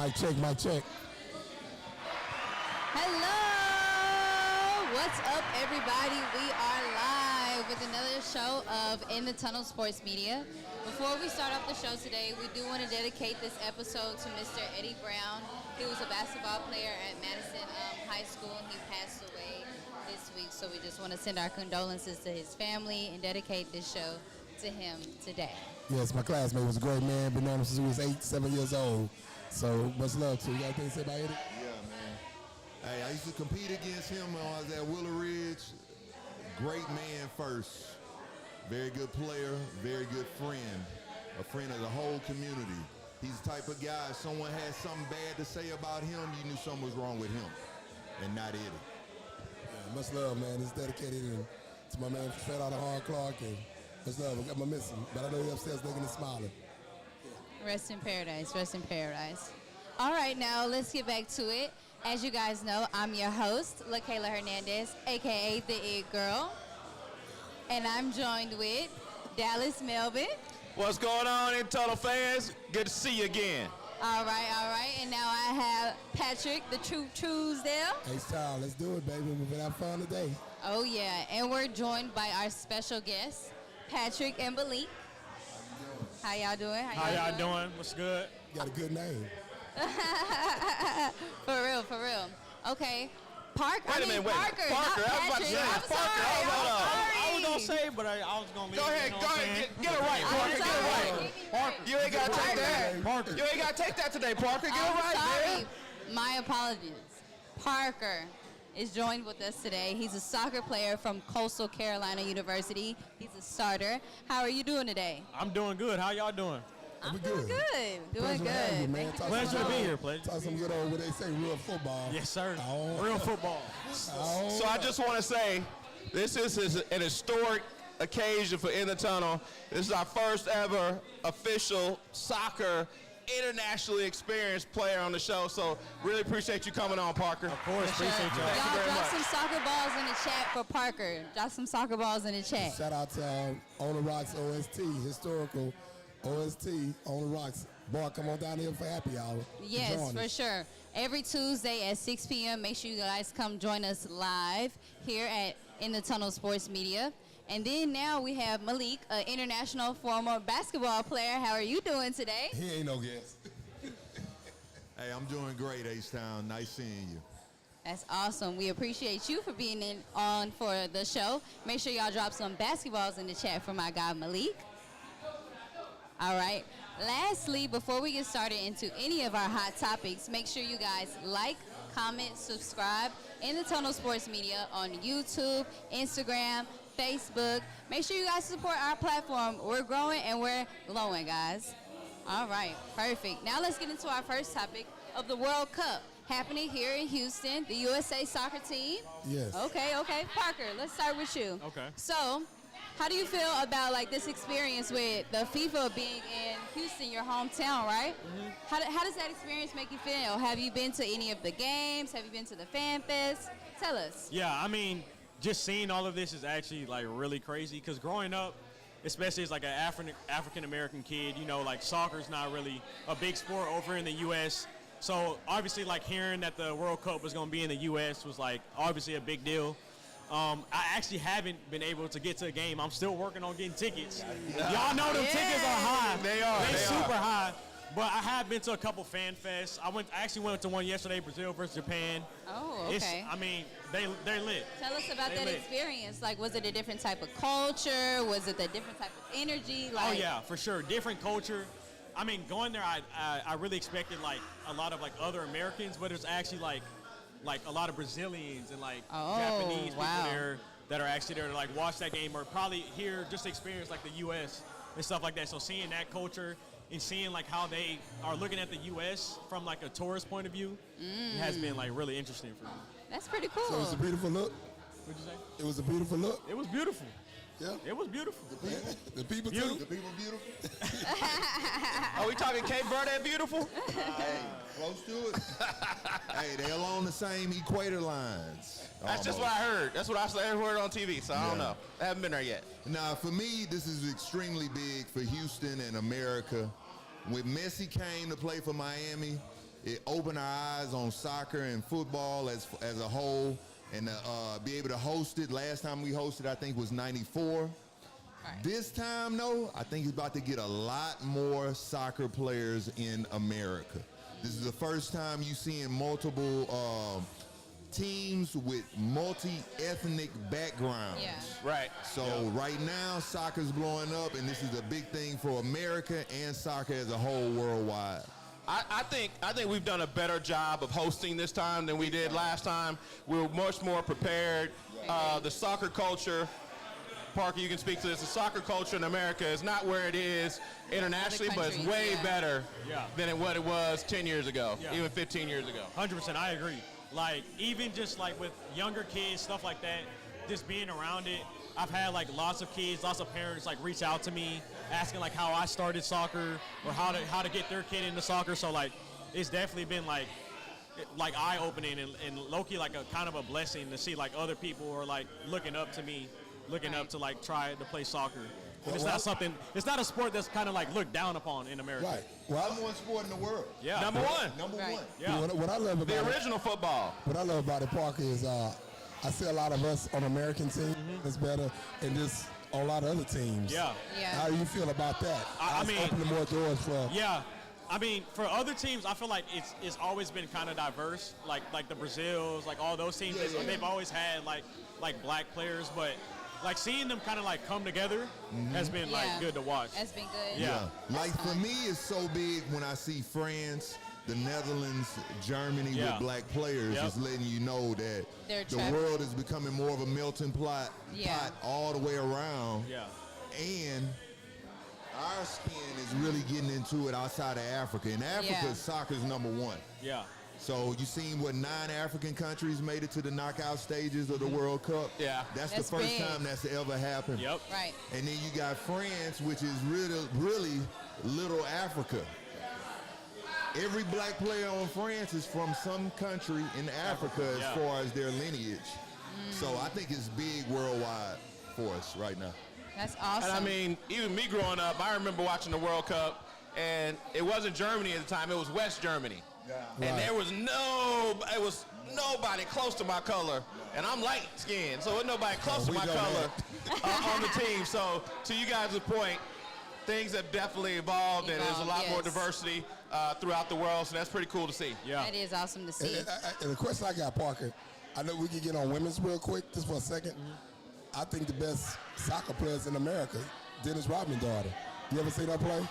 Mic check, mic check. Hello! What's up, everybody? We are live with another show of In the Tunnel Sports Media. Before we start off the show today, we do want to dedicate this episode to Mr. Eddie Brown. He was a basketball player at Madison High School, and he passed away this week. So we just want to send our condolences to his family and dedicate this show to him today. Yes, my classmate was a great man. Been known him since he was 7 years old. So much love to you. You got anything to say about Eddie? Yeah, man. Hey, I used to compete against him when I was at Willow Ridge. Great man first. Very good player, very good friend. A friend of the whole community. He's the type of guy, if someone had something bad to say about him, you knew something was wrong with him, and not Eddie. Yeah, much love, man. It's dedicated to my man, straight out of Hard Clark, and much love. I got my missing, but I know he's upstairs looking and smiling. Rest in paradise, rest in paradise. All right, now let's get back to it. As you guys know, I'm your host, LaKayla Hernandez, a.k.a. The It Girl. And I'm joined with Dallas Melvin. What's going on, In Tunnel fans? Good to see you again. All right. And now I have Patrick, the Truesdale. Hey, Star, let's do it, baby. We're going to have fun today. Oh, yeah. And we're joined by our special guests, Patrick and Malik. How y'all doing? How y'all doing? What's good? You got a good name. For real. Okay. Parker. Wait a minute, Parker. Parker. I was about to say I'm Parker. sorry. Hold on. I was gonna say, but I was gonna leave. Go ahead. Get it right, Parker. Get it right. You ain't gotta take that. Parker. You ain't gotta take that today, Parker. Get it right, sorry. man. My apologies. Parker is joined with us today. He's a soccer player from Coastal Carolina University. He's a starter. How are you doing today? I'm doing good. How y'all doing? I'm doing good. Pleasure to have you, man. Pleasure to be here, pleasure. Talk some good old, what they say, real football. Yes, sir. Oh. Real football. So I just want to say, this is an historic occasion for In the Tunnel. This is our first ever official soccer internationally experienced player on the show. So really appreciate you coming on, Parker. Of course, appreciate y'all. Thank you Y'all very drop much. some soccer balls in the chat for Parker. Drop some soccer balls in the chat. Shout out to On the Rocks OST, historical OST, On the Rocks. Boy, come on down here for happy hour. Yes, Join for us. sure. Every Tuesday at 6 p.m., make sure you guys come join us live here at In the Tunnel Sports Media. And then now we have Malik, an international former basketball player. How are you doing today? He ain't no guest. Hey, I'm doing great, H-Town. Nice seeing you. That's awesome. We appreciate you for being on for the show. Make sure y'all drop some basketballs in the chat for my guy Malik. All right. Lastly, before we get started into any of our hot topics, make sure you guys like, comment, subscribe In the Tunnel Sports Media on YouTube, Instagram, Facebook. Make sure you guys support our platform. We're growing and we're glowing, guys. All right, perfect. Now let's get into our first topic of the World Cup happening here in Houston, the USA soccer team. Yes. Okay. Parker, let's start with you. Okay. So, how do you feel about like this experience with the FIFA being in Houston, your hometown, right? Mm-hmm. How does that experience make you feel? Have you been to any of the games? Have you been to the fan fest? Tell us. Yeah, I mean, just seeing all of this is actually like really crazy because growing up, especially as like an African American kid, you know, like soccer's not really a big sport over in the U.S. So obviously, like hearing that the World Cup was going to be in the U.S. was like obviously a big deal. I actually haven't been able to get to a game. I'm still working on getting tickets. Y'all know them tickets are high. They super high. But I have been to a couple fan fests. I actually went to one yesterday, Brazil versus Japan. Oh, okay. They're lit. Tell us about that experience. Like, was it a different type of culture? Was it a different type of energy? Like, oh yeah, for sure, different culture. I mean, going there, I really expected like a lot of like other Americans, but it's actually like a lot of Brazilians and like Japanese people there that are actually there to like watch that game or probably here just to experience like the U.S. and stuff like that. So seeing that culture and seeing like how they are looking at the U.S. from like a tourist point of view has been like really interesting for me. That's pretty cool. So it was a beautiful look. What'd you say? It was a beautiful look. It was beautiful. Yeah. It was beautiful. The people too. The people beautiful? Are we talking Cape Verde beautiful? Hey, close to it. Hey, they along the same equator lines. That's just what I heard. That's what I heard on TV, so I don't know. I haven't been there yet. Now, for me, this is extremely big for Houston and America. When Messi came to play for Miami, it opened our eyes on soccer and football as a whole, and be able to host it. Last time we hosted, I think, was '94. Right. This time, though, I think it's about to get a lot more soccer players in America. This is the first time you're seeing multiple teams with multi-ethnic backgrounds. Yeah. Right. So right now, soccer's blowing up, and this is a big thing for America and soccer as a whole worldwide. I think we've done a better job of hosting this time than we did last time. We were much more prepared. The soccer culture, Parker, you can speak to this. The soccer culture in America is not where it is internationally, but it's way better than what it was 10 years ago, even 15 years ago. 100%, I agree. Like, even just like with younger kids, stuff like that, just being around it, I've had like lots of kids, lots of parents like reach out to me asking like how I started soccer or how to get their kid into soccer. So like, it's definitely been like eye-opening and low-key like a kind of a blessing to see like other people are like looking up to me, looking up to like try to play soccer. And it's not a sport that's kind of like looked down upon in America. Right. Well, Number one sport in the world. Yeah. Number one. Number Right. one. Yeah. what I love about The original football. What I love about it, Parker, is I see a lot of us on American team that's better, and just on a lot of other teams. Yeah. Yeah. How do you feel about that? I mean, opening more doors for. Yeah. I mean, for other teams, I feel like it's always been kind of diverse. Like the Brazils, like all those teams, they've always had like black players, but like seeing them kind of like come together has been like good to watch. Has been good. Yeah. Like for me, it's so big when I see France, the Netherlands, Germany with black players. Just letting you know that the world is becoming more of a melting pot all the way around. Yeah. And our skin is really getting into it outside of Africa. In Africa, soccer's number one. Yeah. So you seen what 9 African countries made it to the knockout stages of the World Cup? Yeah. That's That's the first big. time that's ever happened. Yep. Right. And then you got France, which is really little Africa. Every black player on France is from some country in Africa as far as their lineage. So I think it's big worldwide for us right now. That's awesome. And I mean, even me growing up, I remember watching the World Cup, and it wasn't Germany at the time, it was West Germany. And there was nobody close to my color, and I'm light skinned, so there's nobody close to my color on the team. So to you guys' point, things have definitely evolved, and there's a lot more diversity throughout the world, so that's pretty cool to see. Yeah. That is awesome to see. And the question I got, Parker, I know we can get on women's real quick, just for a second. I think the best soccer players in America, Dennis Rodman's daughter. You ever seen her play?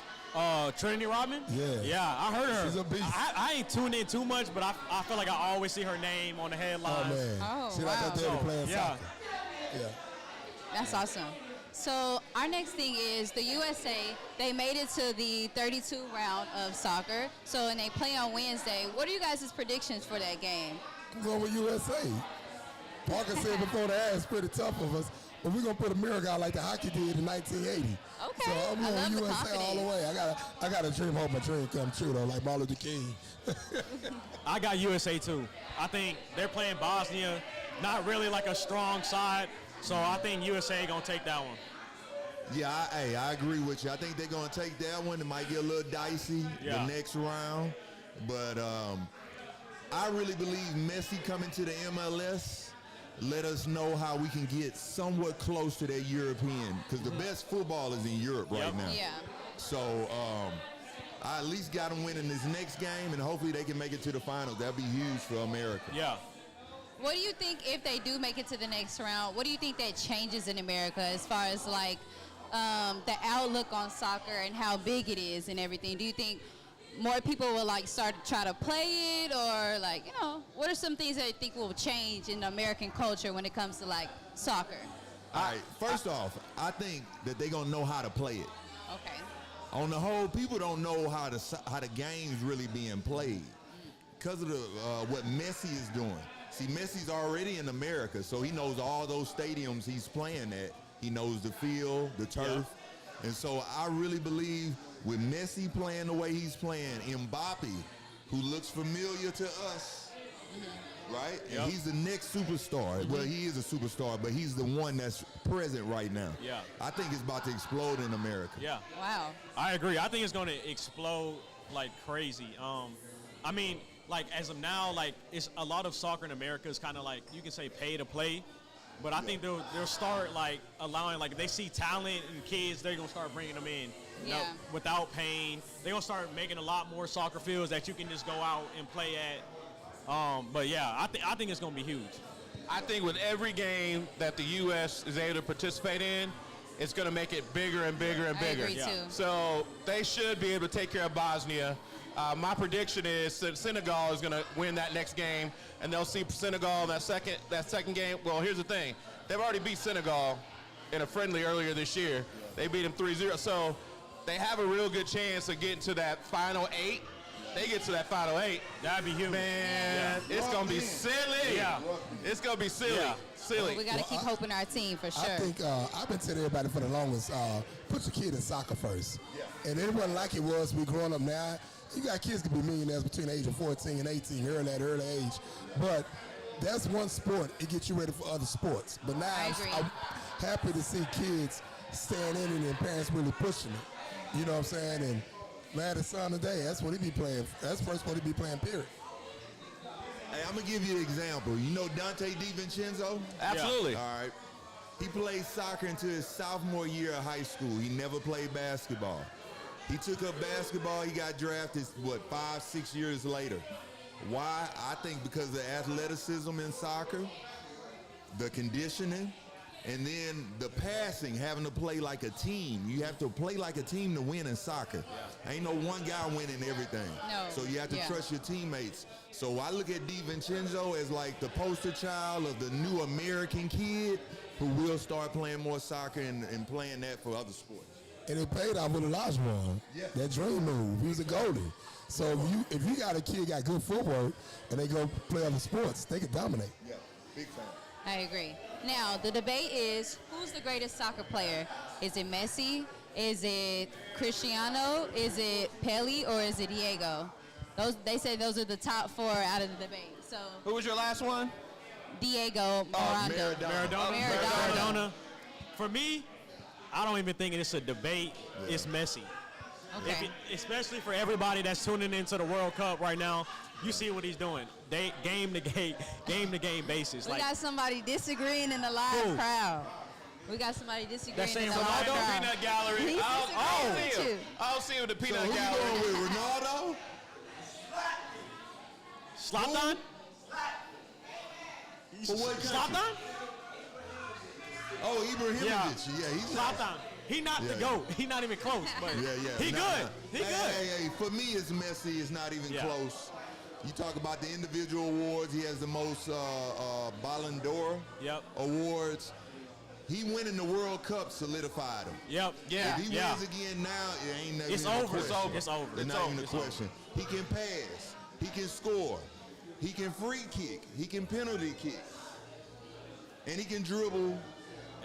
Trinity Rodman? Yeah. Yeah, I heard her. She's a beast. I ain't tuned in too much, but I feel like I always see her name on the headlines. Oh, man. Oh, she like her daddy playing soccer. Yeah. That's awesome. So our next thing is the USA. They made it to the 32 round of soccer. So and they play on Wednesday. What are you guys' predictions for that game? I'm going with USA. Parker said before the ass pretty tough of us, but we're going to put a miracle out like the hockey did in 1980. Okay. So I'm I love going the USA all the confidence. way. I got a dream, hope my dream come true, though, like Martin Luther King. I got USA too. I think they're playing Bosnia, not really like a strong side. So I think USA gonna take that one. Yeah, I agree with you. I think they're going to take that one. It might get a little dicey the next round. But I really believe Messi coming to the MLS let us know how we can get somewhat close to that European, because the best football is in Europe right now. Yeah. So I at least got them winning this next game, and hopefully they can make it to the finals. That'd be huge for America. Yeah. What do you think if they do make it to the next round? What do you think that changes in America as far as like the outlook on soccer and how big it is and everything? Do you think more people will like start to try to play it, or like, you know, what are some things that you think will change in the American culture when it comes to like soccer? All right, first off, I think that they're going to know how to play it. Okay. On the whole, people don't know how the game's really being played because of what Messi is doing. See, Messi's already in America, so he knows all those stadiums he's playing at. He knows the field, the turf. And so I really believe with Messi playing the way he's playing, Mbappe, who looks familiar to us, right? And he's the next superstar. Well, he is a superstar, but he's the one that's present right now. Yeah. I think it's about to explode in America. Yeah. Wow. I agree. I think it's going to explode like crazy. I mean, like as of now, like it's a lot of soccer in America is kind of like you can say pay to play, but I think they'll start like allowing like if they see talent in kids, they're gonna start bringing them in. You know, without paying, they're gonna start making a lot more soccer fields that you can just go out and play at. But yeah, I think it's gonna be huge. I think with every game that the U.S. is able to participate in, it's going to make it bigger and bigger and bigger. I agree too. So they should be able to take care of Bosnia. My prediction is that Senegal is going to win that next game, and they'll see Senegal in that second game. Well, here's the thing. They've already beat Senegal in a friendly earlier this year. They beat them 3-0. So they have a real good chance of getting to that final 8. They get to that final 8. That'd be huge. Man, it's going to be silly. Yeah. It's going to be silly. Yeah. Silly. We got to keep hoping our team for sure. I think I've been telling everybody for the longest, put your kid in soccer first. Yeah. And it wasn't like it was we growing up now. You got kids could be millionaires between the age of 14 and 18, early age. But that's one sport. It gets you ready for other sports. But now I'm happy to see kids staying in it and parents really pushing it. You know what I'm saying? And man, the son today, that's what he be playing. That's the first one he be playing, period. Hey, I'm going to give you an example. You know Dante DiVincenzo? Absolutely. All right. He played soccer until his sophomore year of high school. He never played basketball. He took up basketball. He got drafted, 5-6 years later. Why? I think because of the athleticism in soccer, the conditioning, and then the passing, having to play like a team. You have to play like a team to win in soccer. Ain't no one guy winning everything. No. So you have to trust your teammates. So I look at DiVincenzo as like the poster child of the new American kid who will start playing more soccer and playing that for other sports. And it paid off with Olajuwon. Yeah. That dream move. He was a goalie. So if you got a kid got good footwork and they go play other sports, they can dominate. Yeah, big fan. I agree. Now, the debate is, who's the greatest soccer player? Is it Messi? Is it Cristiano? Is it Pele? Or is it Diego? They say those are the top 4 out of the debate. So Who was your last one? Diego Maradona. Maradona. For me, I don't even think it's a debate. Yeah. It's Messi. Okay. Especially for everybody that's tuning into the World Cup right now, you see what he's doing. Game to game basis. We got somebody disagreeing in the live crowd. We got somebody disagreeing in the live crowd. Ronaldo peanut gallery. I'll see him with the peanut so gallery. Who you going with, Ronaldo? Zlatan? For what country? Zlatan? Oh, Ibrahimovic. Yeah, he's Zlatan. He not the GOAT. He not even close. But he good. He good. Hey, for me, it's Messi. It's not even close. You talk about the individual awards. He has the most Ballon d'Or awards. He winning the World Cup solidified him. Yep. Yeah. If he wins again now, it ain't never It's over. It's over. It's not even a question. He can pass. He can score. He can free kick. He can penalty kick. And he can dribble.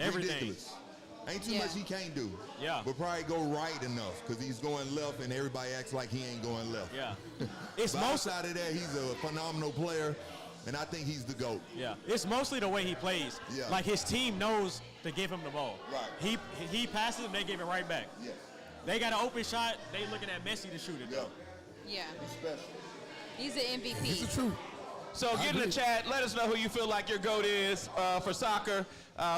Everything. Ridiculous. Ain't too much he can't do. Yeah. But probably go right enough because he's going left and everybody acts like he ain't going left. Yeah. But outside of that, he's a phenomenal player, and I think he's the GOAT. Yeah. It's mostly the way he plays. Yeah. Like his team knows to give him the ball. Right. He passes and they give it right back. Yeah. They got an open shot. They looking at Messi to shoot it. Yeah. Yeah. He's special. He's an MVP. It's the truth. So get in the chat. Let us know who you feel like your GOAT is for soccer,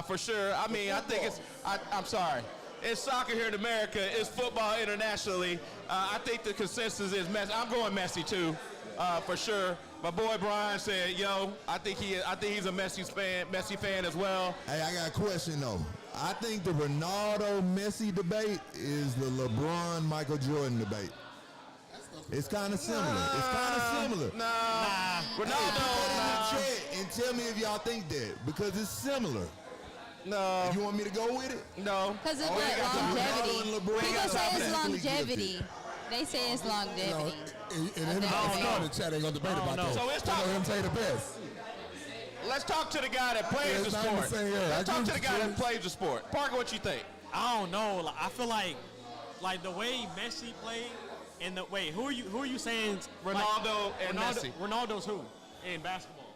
for sure. I mean, I think I'm sorry. It's soccer here in America. It's football internationally. I think the consensus is Messi. I'm going Messi too, for sure. My boy Brian said, "Yo, I think he's a Messi fan as well." Hey, I got a question though. I think the Ronaldo-Messi debate is the LeBron-Michael Jordan debate. It's kind of similar. Nah. Ronaldo. Put it in the chat and tell me if y'all think that because it's similar. No. You want me to go with it? No. Because of the longevity. People say it's longevity. They say it's longevity. And the chat ain't gonna debate about that. So let's talk. Him say the best. Let's talk to the guy that plays the sport. Let's talk to the guy that plays the sport. Parker, what you think? I don't know. Like, I feel like the way Messi played. And who are you saying? Ronaldo and Messi. Ronaldo's who in basketball?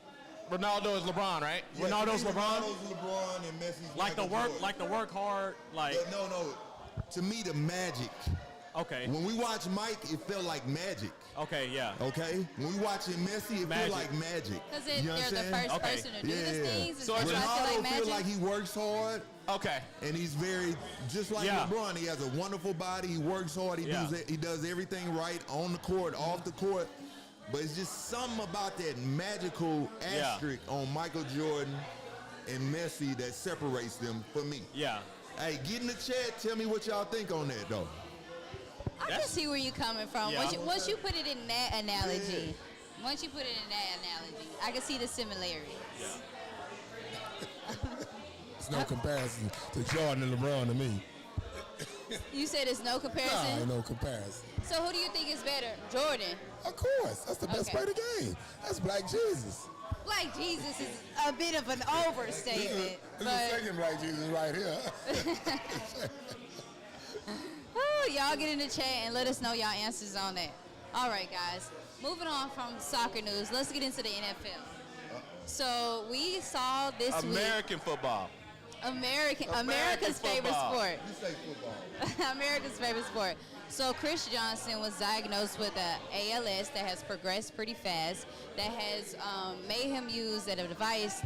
Ronaldo is LeBron, right? Yeah, Ronaldo's LeBron. Ronaldo's LeBron and Messi's Like Michael the work, Jordan. like the work hard, like. But no. To me, the magic Okay. When we watch Mike, it felt like magic. Okay, yeah. Okay? When we watching Messi, it felt like magic. Because You know what I'm they're the saying? first person to do these things. So So it's it just- feel like Ronaldo magic. feel like he works hard. Okay. And he's very, just like LeBron, he has a wonderful body. He works hard. He does everything right on the court, off the court. But it's just something about that magical asterisk on Michael Jordan and Messi that separates them for me. Yeah. Hey, get in the chat. Tell me what y'all think on that, though. I can see where you're coming from. Yeah. Once you put it in that analogy, I can see the similarity. Yeah. It's no comparison to Jordan and LeBron to me. You said there's no Nah, comparison? ain't no comparison. So who do you think is better? Jordan. Of course. That's the best player of the game. That's Black Jesus. Black Jesus is a bit of an overstatement. This is the but second Black Jesus right here. Woo, y'all get in the chat and let us know y'all answers on that. All right, guys. Moving on from soccer news, let's get into the NFL. So we saw this American football. America's favorite football. sport. You say football. America's favorite sport. So Chris Johnson was diagnosed with a ALS that has progressed pretty fast, that has made him use a device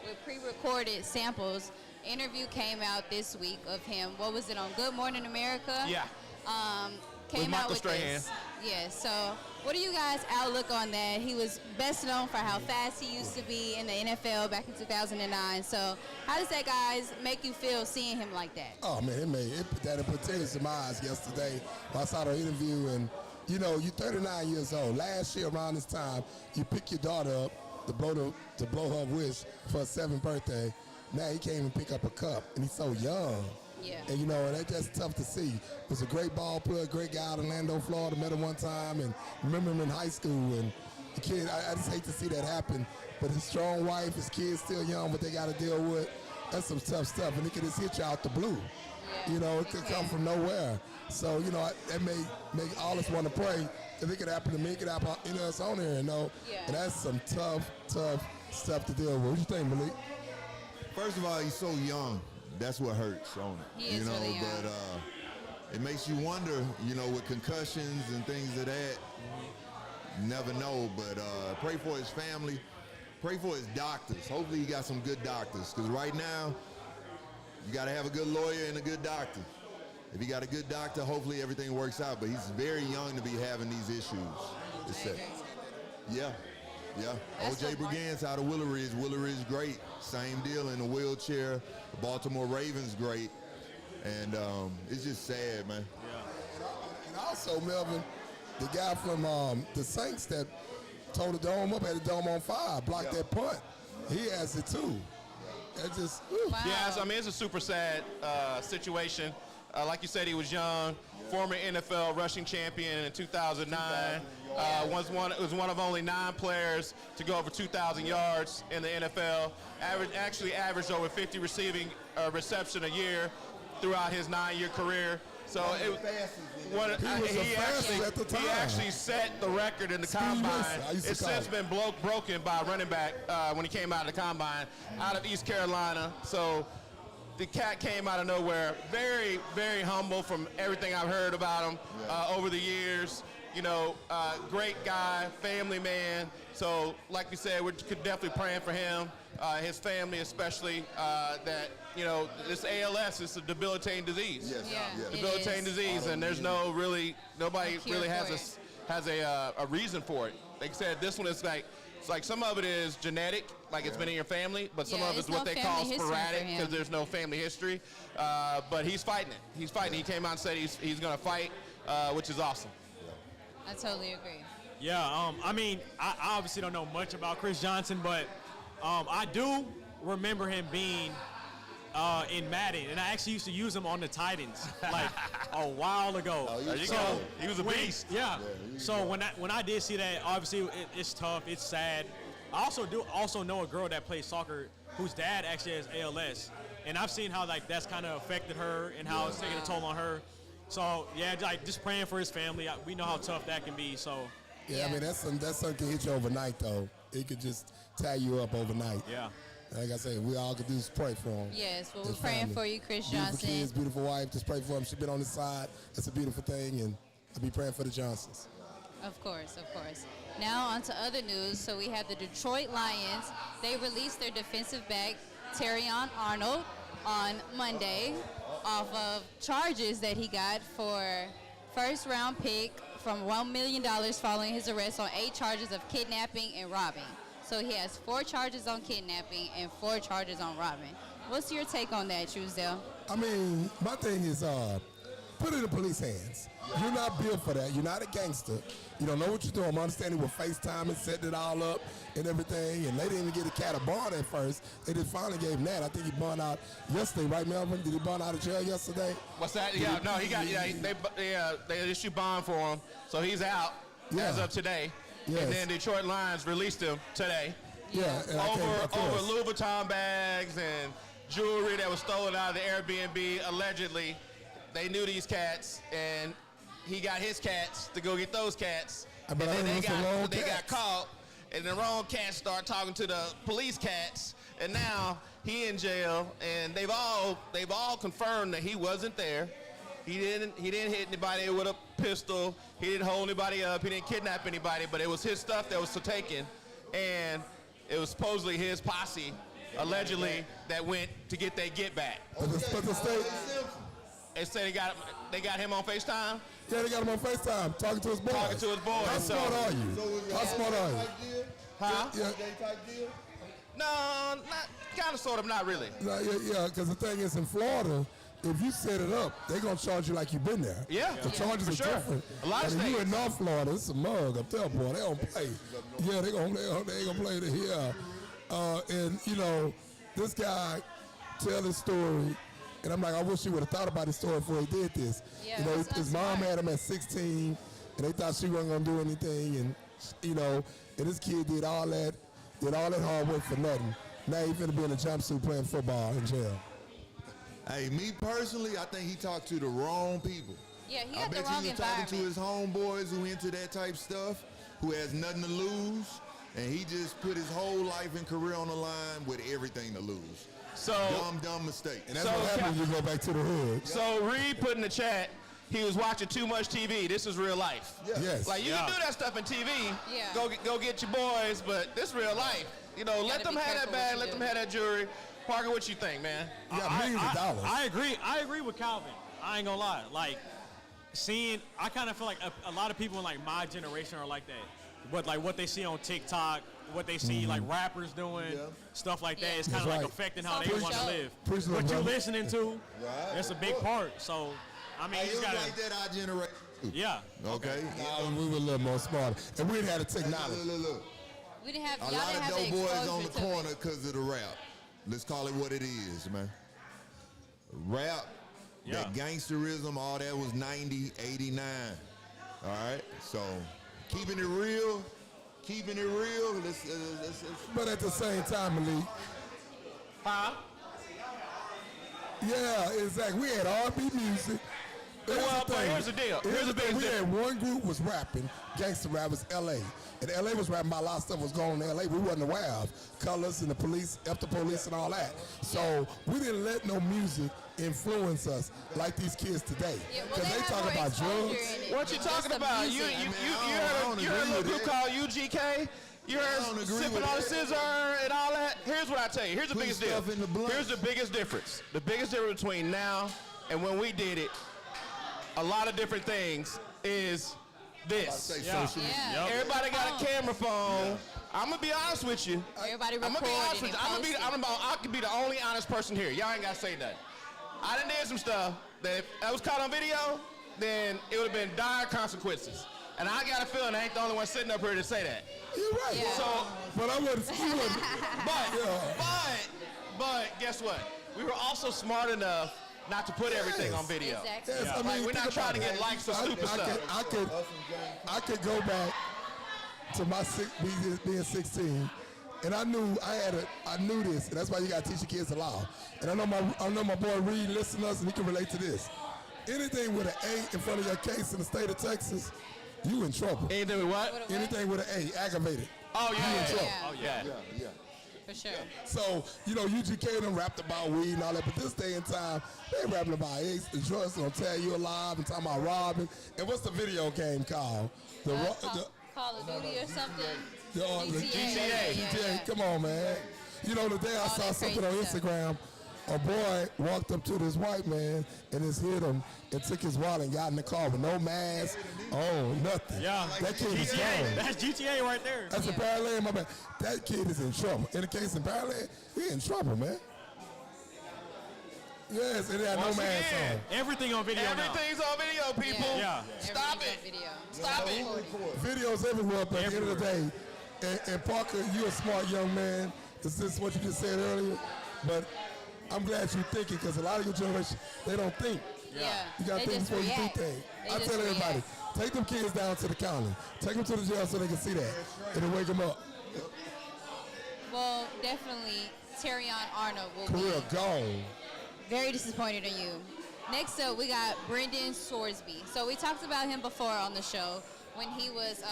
with pre-recorded samples. Interview came out this week of him. What was it on Good Morning America? Yeah. Came With out Michael with Strahan. this. Yeah. So what do you guys' outlook on that? He was best known for how fast he used to be in the NFL back in 2009. So how does that, guys, make you feel seeing him like that? Oh, man, it put that in tears in my eyes yesterday. I saw the interview, and, you know, you're 39 years old. Last year around this time, you pick your daughter up to blow her wish for her 7th birthday. Now he can't even pick up a cup, and he's so young. Yeah. And, you know, and that's just tough to see. Was a great ball player, great guy out of Orlando, Florida. Met him one time and remember him in high school. And the kid, I just hate to see that happen. But his strong wife, his kids still young, but they got to deal with. That's some tough stuff. And it could just hit you out the blue. Yeah. You know, it could come from nowhere. So, you know, that may make all of us want to pray. If it could happen to me, it could happen to any of us on here, you know. Yeah. And that's some tough stuff to deal with. What you think, Malik? First of all, he's so young. That's what hurts on it. He is really young. But it makes you wonder, you know, with concussions and things of that. You never know, but pray for his family. Pray for his doctors. Hopefully he got some good doctors, because right now you got to have a good lawyer and a good doctor. If you got a good doctor, hopefully everything works out, but he's very young to be having these issues. It's sad. Yeah. That's O.J. what Brigance out of Willow Ridge. Willow Ridge, great. Same deal in a wheelchair. The Baltimore Ravens, great. And it's just sad, man. And also, Melvin, the guy from the Saints that tore the dome up, had the dome on fire, blocked that punt. He has it too. That just, Wow. Yes, I mean, it's a super sad situation. Like you said, he was young, former NFL rushing champion in 2009. Was one of only 9 players to go over 2,000 yards in the NFL. Averaged over 50 receiving reception a year throughout his 9-year career. So he actually set the record in the combine. It's since been broken by a running back when he came out of the combine out of East Carolina. So the cat came out of nowhere. Very, very humble from everything I've heard about him over the years. You know, great guy, family man. So, like you said, we're definitely praying for him, his family especially, that, you know, this ALS is a debilitating disease. Yes. Debilitating disease, and there's nobody really has a reason for it. Like I said, this one is like, it's like some of it is genetic, like it's been in your family, but some of it's what they call sporadic because there's no family history. But he's fighting it. He came out and said he's going to fight, which is awesome. I totally agree. Yeah, I mean, I obviously don't know much about Chris Johnson, but I do remember him being in Madden, and I actually used to use him on the Titans like a while ago. There you go. He was a beast. Yeah. So when I did see that, obviously it's tough, it's sad. I also know a girl that plays soccer whose dad actually has ALS, and I've seen how like that's kind of affected her and how it's taking a toll on her. So yeah, like just praying for his family. We know how tough that can be. So I mean that's something that hit you overnight though. It could just tie you up overnight. yeah. Like I said, we all could do is pray for him. Yes, well, we're His praying family. for you, Chris Beautiful Johnson. kids, beautiful wife. Just pray for him. She's been on his side. It's a beautiful thing, and I'll be praying for the Johnsons. Of course, of course. Now on to other news. So we have the Detroit Lions. They released their defensive back, Terrion Arnold, on Monday off of charges that he got for first-round pick from $1 million following his arrest on 8 charges of kidnapping and robbing. So he has 4 charges on kidnapping and 4 charges on robbing. What's your take on that, Truesdale? I mean, my thing is, put it in the police hands. You're not built for that. You're not a gangster. You don't know what you're doing. I'm understanding with FaceTime and setting it all up and everything. And they didn't even get a cat a bond at first. They just finally gave him that. I think he bond out yesterday, right, Melvin? Did he bond out of jail yesterday? What's that? Yeah, no, he got. Yeah, they issued bond for him, so he's out as of today. Yes. And then Detroit Lions released him today. Yeah. And Over Louis Vuitton bags and jewelry that was stolen out of the Airbnb, allegedly. They knew these cats, and he got his cats to go get those cats. But and then they got got caught, and the wrong cats start talking to the police cats, and now he in jail, and they've all confirmed that he wasn't there. He didn't hit anybody with a pistol. He didn't hold anybody up. He didn't kidnap anybody, but it was his stuff that was taken, and it was supposedly his posse, allegedly, that went to get their get back. But the state. They said they got him on FaceTime. Yeah, they got him on FaceTime, talking to his boys. Talking to his boys. How smart are you? How smart are you? Huh? Yeah. No, not kind of, sort of, not really. No, yeah, because the thing is, in Florida, if you set it up, they're going to charge you like you've been there. Yeah. The charges for are sure. different. A lot of and if states. you in North Florida, it's a mug up there, boy. They don't play. Yeah, they ain't going to play it here. And, you know, this guy tell his story, and I'm like, I wish he would have thought about his story before he did this. Yeah, you know, that's his not mom smart. had him at 16, and they thought she wasn't going to do anything. And, you know, and this kid did all that hard work for nothing. Now he's finna be in a jumpsuit playing football in jail. Hey, me personally, I think he talked to the wrong people. Yeah, he I got the bet wrong he was talking to environment. his homeboys who into that type stuff, who has nothing to lose, and he just put his whole life and career on the line with everything to lose. So Dumb mistake. And that's what happens when you go back to the hood. So Reed put in the chat, he was watching too much TV. This is real life. Yeah. Yes. Like, you can do that stuff in TV. Yeah. Go get your boys, but this real life. You know, let them be have that careful bag, what let you them do. have that jewelry. Parker, what you think, man? You got millions of dollars. I agree. I agree with Calvin. I ain't gonna lie. Like, I kind of feel like a lot of people in like my generation are like that. What they see on TikTok, what they see like rappers doing, stuff like that. Yeah. It's kind of That's like right. affecting how So they for want to sure. live. Preach the What you brother. listening to, Right. that's a big part. So, I mean, Hey, you it was just gotta, like that our generation. too. yeah. Okay. We were a little more smarter. And we didn't have the technology. Look. We didn't have, A y'all lot didn't of have the dope boys on the exposure to it. corner because of the rap. Let's call it what it is, man. Rap, that gangsterism, all that was 90, 89. All right? So, keeping it real. Let's But at the same time, Malik, Huh? yeah, exactly. We had R&B music. Well, but here's the deal. Here's the biggest We had one group was rapping, gangster rap was L.A. And L.A. was rapping about a lot of stuff was going on in L.A. We wasn't aware of. Colors and the police, after police and all that. So we didn't let no music influence us like these kids today. Yeah, well, Because they they have talk more about exposure drugs. in it What you than just talking the about? music. You heard a agree little with group that. called UGK? You I heard don't agree sipping with on the that. scissor and all that? Here's what I tell you. Here's the Put biggest deal. stuff in the blunt. Here's the biggest difference. The biggest difference between now and when we did it, a lot of different things, is this. say Yeah. social media. Yeah. Everybody got a camera phone. I'm gonna be honest with you. Everybody I'm gonna recorded be honest with and you. posted. I could be the only honest person here. Y'all ain't gotta say nothing. I done did some stuff that if that was caught on video, then it would have been dire consequences. And I got a feeling I ain't the only one sitting up here to say that. You're right. Yeah. So, But I wouldn't. but guess what? We were also smart enough not to put everything on video. Exactly. Yes, I Like, mean, we're not think trying to about get it. likes for stupid stuff. I could go back to being 16, and I knew this, and that's why you gotta teach your kids the law. And I know my boy Reed listens to us, and he can relate to this. Anything with an A in front of your case in the state of Texas, you in trouble. Anything with what? Anything with an A, aggravated. Oh, yeah. You in Yeah. trouble. Oh yeah. Yeah. For sure. So, UGK done rapped about weed and all that, but this day and time, they rapping about eggs, the drugs gonna tear you alive and talking about robbing. And what's the video game called? Call of Duty or something? The GTA. GTA. Come on, man. Today I saw something on Instagram. A boy walked up to this white man and just hit him and took his wallet and got in the car with no mask on, nothing. Yeah. That kid is GTA. That's GTA right there. That's a parallel, my man. That kid is in trouble. In the case of parallel, he in trouble, man. Yes, and he had no mask on. Everything on video now. Everything's on video, people. Yeah. Stop it. Stop it. Videos everywhere, but at the end of the day, and Parker, you're a smart young man. This is what you just said earlier, but I'm glad you're thinking, because a lot of your generation, they don't think. Yeah. You got to think before you do things. I tell everybody, take them kids down to the county. Take them to the jail so they can see that. It'll wake them up. Well, definitely, Terrion Arnold will Career be gone. very disappointed in you. Next up, we got Brendan Sorsby. So we talked about him before on the show when he was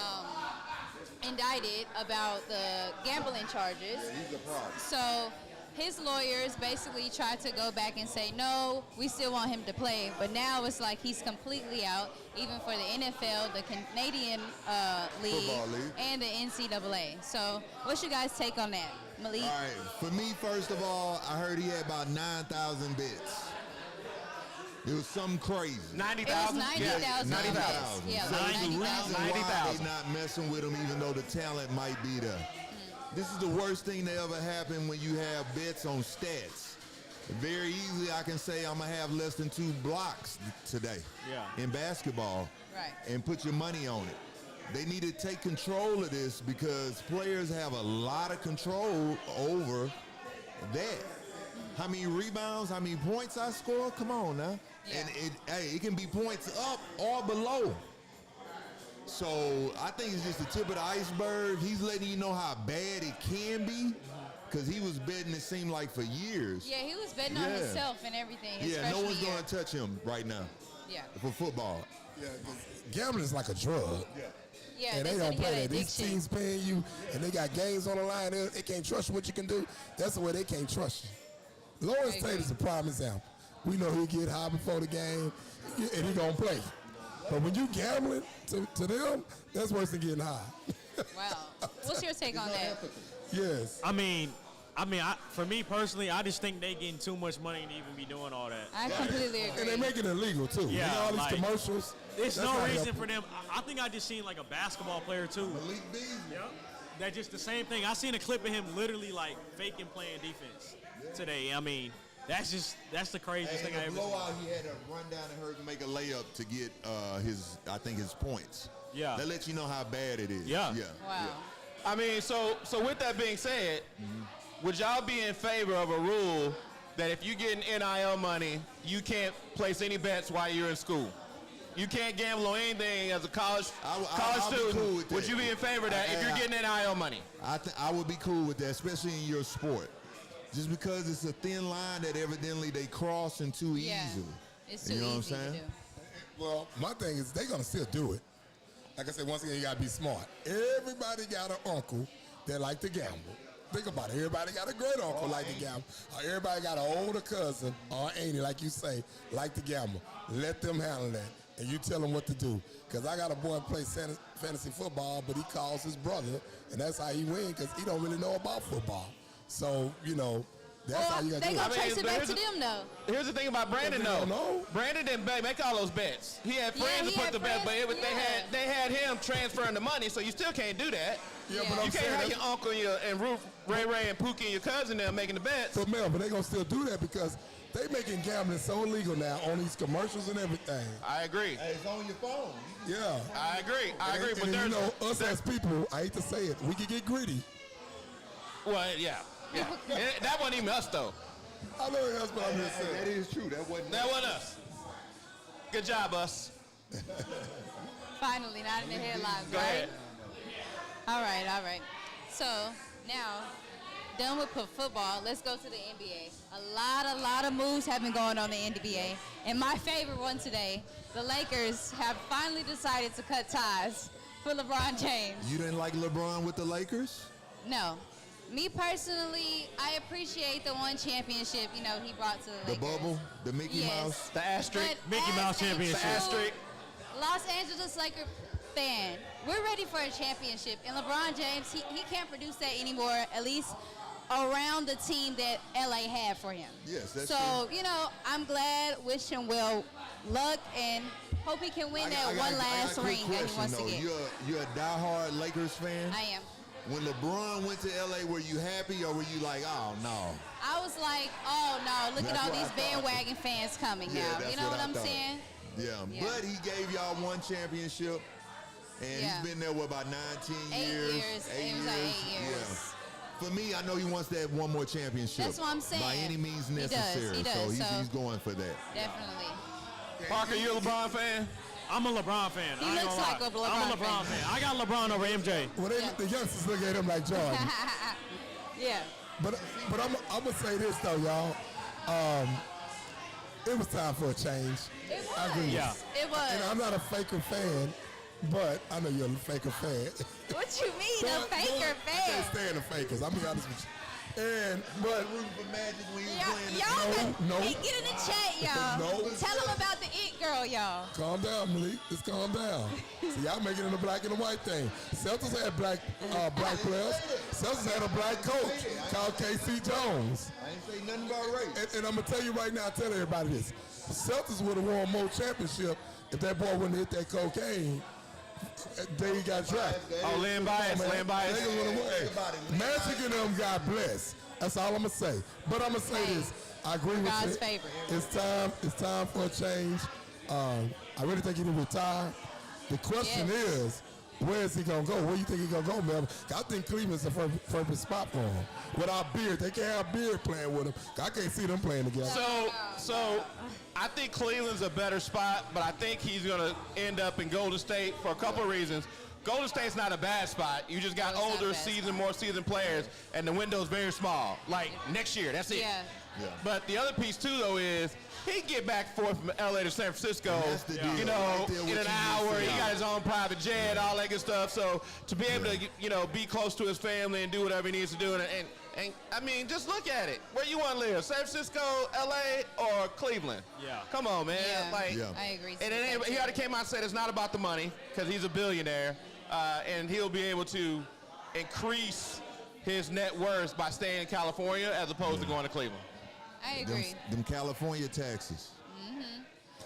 indicted about the gambling charges. He's a problem. So his lawyers basically tried to go back and say, no, we still want him to play. But now it's like he's completely out, even for the NFL, the Canadian League, and the NCAA. So what's your guys' take on that, Malik? All right, for me, first of all, I heard he had about 9,000 bets. It was something crazy. 90,000? It was 90,000. 90,000. Yeah, So like there's a reason 90,000. why 90,000. they not messing with him, even though the talent might be there. This is the worst thing that ever happened when you have bets on stats. Very easily, I can say I'm going to have less than 2 blocks today in basketball and put your money on it. They need to take control of this because players have a lot of control over that. How many rebounds, how many points I score? Come on now. Yeah. And it can be points up or below. So I think it's just the tip of the iceberg. He's letting you know how bad it can be because he was betting, it seemed like, for years. Yeah, he was betting on himself and everything. His No one's year. going to touch him right now for football. Yeah, gambling is like a drug. Yeah, And they don't play that. These teams paying you, and they got games on the line. They can't trust what you can do. That's the way they can't trust you. Lawrence Tate is a prime example. We know he'll get high before the game, and he going to play. But when you gambling to them, that's worse than getting high. Wow. What's your take on that? Yes. I mean, for me personally, I just think they getting too much money to even be doing all that. I completely agree. And they make it illegal, too. Yeah, all these commercials. There's no reason for them. I think I just seen like a basketball player, too. Malik Beasley. Yep. That's just the same thing. I seen a clip of him literally like faking playing defense today. I mean, that's the craziest thing I ever seen. Blowout, he had to run down and hurt and make a layup to get his points. Yeah. That lets you know how bad it is. Yeah. Wow. I mean, so with that being said, would y'all be in favor of a rule that if you get NIL money, you can't place any bets while you're in school? You can't gamble on anything as a college student. Cool with that. Would you be in favor of that if you're getting NIL money? I would be cool with that, especially in your sport. Just because it's a thin line that evidently they crossing too easily. It's too You know what I'm easy to saying? do. Well, my thing is they're going to still do it. Like I said, once again, you got to be smart. Everybody got an uncle that like to gamble. Think about it. Everybody got a great uncle like to gamble. Or everybody got an older cousin or auntie, like you say, like to gamble. Let them handle that. And you tell them what to do. Because I got a boy that plays fantasy football, but he calls his brother, and that's how he wins because he don't really know about football. So, that's how you got to do it. They gonna trace it back to them, though. Here's the thing about Brandon, though. know. Brandon didn't make all those bets. He had friends to put the bet, but they had him transferring the money, so you still can't do that. Yeah, Yeah. but You I'm can't saying have your uncle and Ruth, Ray and Pookie and your cousin there making the bets. But Mel, but they gonna still do that because they making gambling so illegal now on these commercials and everything. I agree. Hey, it's on your phone. Yeah. I agree. And But then, us as people, I hate to say it, we can get greedy. well, yeah. That wasn't even us, though. I know that's what I'm just That saying. is true. That wasn't. That wasn't us. Good job, us. Finally, not in the headlines, Go right? ahead. All right. So now, done with football. Let's go to the NBA. A lot of moves have been going on in the NBA, and my favorite one today, the Lakers have finally decided to cut ties for LeBron James. You didn't like LeBron with the Lakers? No, Me personally, I appreciate the one championship, you know, he brought to the The Lakers. bubble, the Mickey Yes. Mouse. The asterisk. But Mickey as Mouse a championship. true Asterisk. Los Angeles Laker fan, we're ready for a championship. And LeBron James, he can't produce that anymore, at least around the team that LA had for him. Yes, that's so, true. you know, I'm glad, wish him well luck, and hope he can win that one last I got a ring quick that he wants to question, get. though. You're a diehard Lakers fan? I am. When LeBron went to LA, were you happy or were you like, oh no? I was like, oh no, look That's at all what I these thought. bandwagon fans coming Yeah, now. that's You know what I I'm thought. saying? Yeah. Yeah. But he gave y'all one championship, and Yeah. he's been there, what, about 19 8 years? years. It was like 8 years. Yeah. For me, I know he wants that one more championship. That's what I'm saying. By any means He does, necessary. he does, So so- he's going for that. Definitely. Parker, you a LeBron fan? I'm a LeBron fan. He I ain't looks gonna like lie. a LeBron I'm a LeBron fan. fan. I got LeBron over MJ. Well, the youngsters look at him like Jordan. Yeah. But I'm gonna say this though, y'all. It was time for a change. It was. I agree. Yeah. It was. And I'm not a Faker fan, but I know you're a Faker fan. What you mean, a But, Faker I fan? can't stand the Fakers. I'm be honest with you. But Rooting for Magic when he was Y'all, playing the No. hey, get in the chat, y'all. No. Tell them about the It Girl, y'all. calm down, Malik. Just calm down. See, y'all making it a black and a white thing. Celtics had black players. Celtics had a black coach called K.C. Jones. I ain't say nothing about race. And I'm gonna tell you right now, tell everybody this. Celtics would have won more championship if that boy wouldn't hit that cocaine. Then he got drafted. Oh, Lynn Bias, Lynn Bias. Niggas would've won. Hey, Magic and them got blessed. That's all I'm gonna say. But I'm gonna say Hey, this. I agree with God's you. favorite. It's time for a change. I really think he need to retire. The question Yes. is, where is he gonna go? Where you think he gonna go, Melvin? I think Cleveland's the perfect spot for him. Without Beard, they can't have Beard playing with him. I can't see them playing together. So I think Cleveland's a better spot, but I think he's going to end up in Golden State for a couple of reasons. Golden State's not a bad spot. You just got No, it's not a older, bad more seasoned players, and the window's very small. Like next year, that's it. Yeah. But the other piece too, though, is he get back and forth from LA to San Francisco, That's the deal. you know, Right there, what in an you hour. just He said. got his own private jet, all that good stuff. So to be able to, you know, be close to his family and do whatever he needs to do, and I mean, just look at it. Where you want to live? San Francisco, LA, or Cleveland? Yeah. Come on, man. Yeah. Like, Yeah. I agree. and it ain't, he already came out and said it's not about the money because he's a billionaire, and he'll be able to increase his net worth by staying in California as opposed to going to Cleveland. I Them, agree. them California taxes.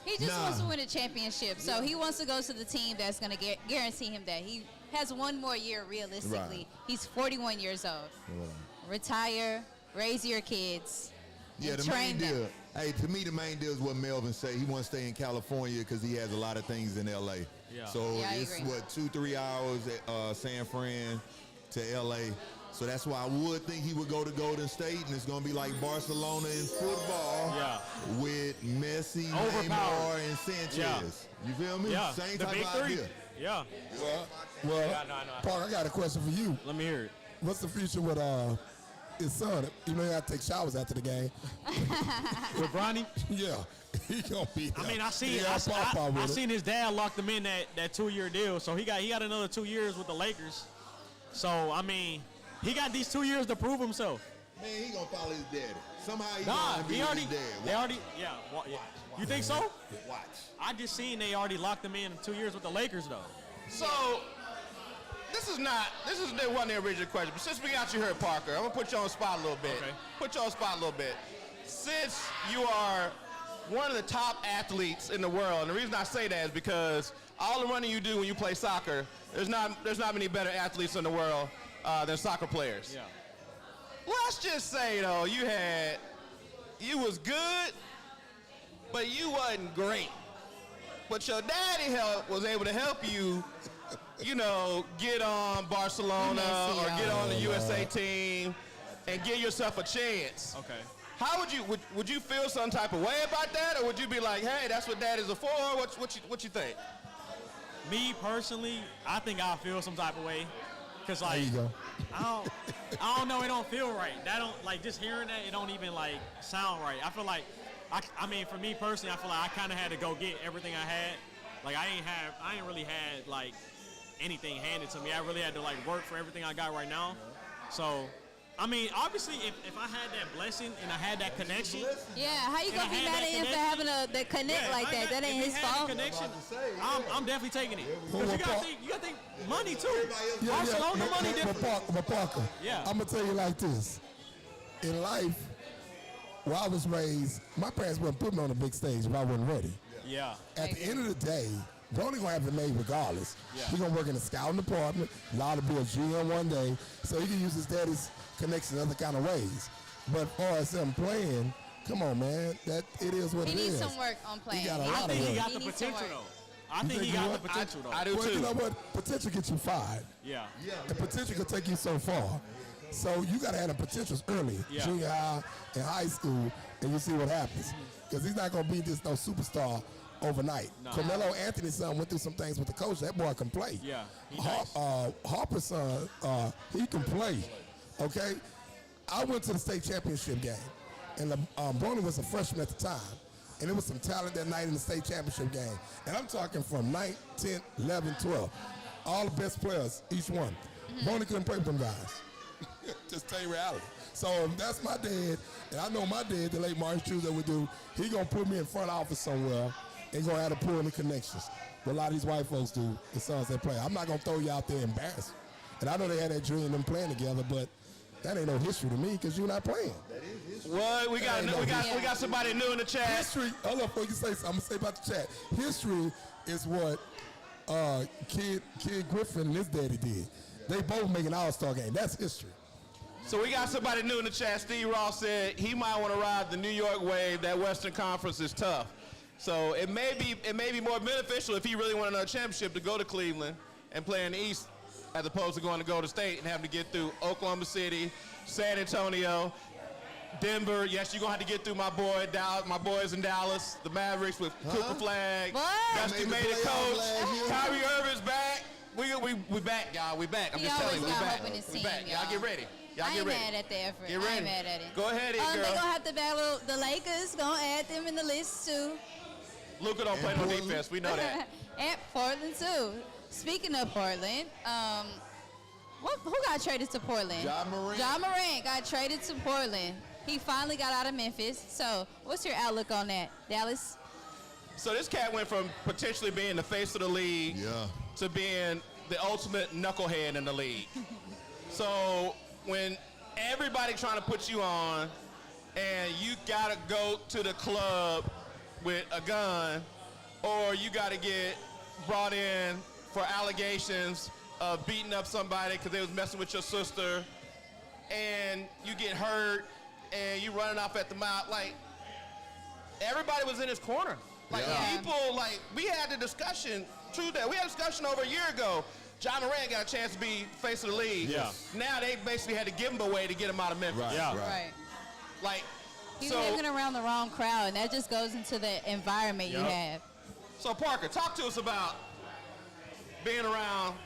He just Nah. wants to win a championship, so he wants to go to the team that's going to guarantee him that. He has one more year realistically. Right. He's 41 years old. Retire, raise your kids, Yeah, and the main train them. deal. Hey, to me, the main deal is what Melvin say. He wants to stay in California because he has a lot of things in L.A. Yeah. So Yeah, I it's, agree. 2-3 hours at San Fran to L.A. So that's why I would think he would go to Golden State, and it's going to be like Barcelona in football Yeah. with Messi, Overpowered. Neymar, and Sanchez. Yeah. You feel me? Yeah. Same The type big of three. idea. Yeah. Well, Yeah, no. Park, I got a question for you. Let me hear it. What's the future with his son? You know, he got to take showers after the game. With Bronny? Yeah, he gonna be. I mean, I I seen his dad locked him in that 2-year deal, so he got another 2 years with the Lakers. So I mean, he got these 2 years to prove himself. Man, he going to follow his daddy. Somehow he Nah, going to be he with already, his dad. they already, yeah. You think so? Watch. I just seen they already locked him in 2 years with the Lakers though. So this wasn't the original question, but since we got you here, Parker, I'm gonna put you on the spot a little bit. Okay. Put you on the spot a little bit. Since you are one of the top athletes in the world, and the reason I say that is because all the running you do when you play soccer, there's not many better athletes in the world than soccer players. Yeah. Let's just say though, you was good, but you wasn't great. But your daddy was able to help you, you know, get on Barcelona Messi, or get on the oh, USA team and give yourself a chance. Okay. How would you feel some type of way about that, or would you be like, hey, that's what daddies are for? What you think? Me personally, I think I feel some type of way, cause There like you go. I don't know, it don't feel right. That don't like just hearing that, it don't even like sound right. I feel like I mean for me personally, I feel like I kind of had to go get everything I had. Like I ain't really had like anything handed to me. I really had to like work for everything I got right now. So I mean, obviously, if I had that blessing and I had that connection. Yeah, how you And gonna I be had mad that at him for connection. having the connect like that? That ain't his fault. Connection, I'm definitely taking it. Because you gotta think money too. Yeah, Barcelona money different. But Parker, Yeah. I'm gonna tell you like this. In life, where I was raised, my parents wouldn't put me on a big stage if I wasn't ready. Yeah. At the end of the day, Brony gonna have it made regardless. Yeah. He gonna work in the scouting department, allowed to be a GM one day, so he can use his daddy's connection in other kind of ways. But as far as him playing, come on, man, that it is what He it is. needs some work on playing. He got a I lot of think he work. got He the needs some potential work. though. I You think think he he got what? the potential though. I do Well, too. you know what? Potential gets you fired. Yeah. And potential can take you so far. So you got to have the potentials early, Yeah. junior high and high school, and you see what happens. Because he's not going to be just no superstar overnight. No. Carmelo Anthony's son went through some things with the coach. That boy can play. Yeah, he nice. Harper's son, he can play. Okay? I went to the state championship game, and Brony was a freshman at the time. And there was some talent that night in the state championship game. And I'm talking from 9, 10, 11, 12. All the best players, each one. Brony couldn't play with them guys. Just tell you reality. So if that's my dad, and I know my dad, the late Martin Trudeau would do, he gonna put me in front office somewhere and gonna have to pull in the connections. What a lot of these white folks do, the sons they play. I'm not gonna throw you out there embarrassed. And I know they had that dream of them playing together, but that ain't no history to me because you're not playing. What? We got somebody new in the chat. History, hold up before you say something, I'm gonna say about the chat. History is what Kid Griffin and his daddy did. They both make an all-star game. That's history. So we got somebody new in the chat. Steve Ross said he might want to ride the New York wave. That Western Conference is tough. So it may be more beneficial if he really won another championship to go to Cleveland and play in the East as opposed to going to Golden State and having to get through Oklahoma City, San Antonio, Denver. Yes, you're going to have to get through my boys in Dallas, the Mavericks with Cooper Flag. What? Dusty made it coach. Kyrie Irving's back. We back, y'all. We back. I'm He just telling you, we always got back. hope in his We team, back. Y'all y'all. get ready. Y'all I get ain't ready. mad at the effort. Get I ready. ain't mad at it. Go ahead, girl. They're going to have to battle the Lakers. Going to add them in the list, too. Luka don't play no defense. We know that. And Portland, too. Speaking of Portland, who got traded to Portland? Ja Morant. Ja Morant got traded to Portland. He finally got out of Memphis. So what's your outlook on that, Dallas? So this cat went from potentially being the face of the league Yeah. to being the ultimate knucklehead in the league. So when everybody trying to put you on and you gotta go to the club with a gun or you gotta get brought in for allegations of beating up somebody because they was messing with your sister and you get hurt and you running off at the mouth, like everybody was in his corner. Like Yeah. people, like we had the discussion, true that. We had a discussion over a year ago. Ja Morant got a chance to be face of the league. Yeah. Now they basically had to give him away to get him out of Memphis. Right, Yeah. right. Like, He's so, hanging around the wrong crowd, and that just goes into the environment you Yup. have. so Parker, talk to us about being around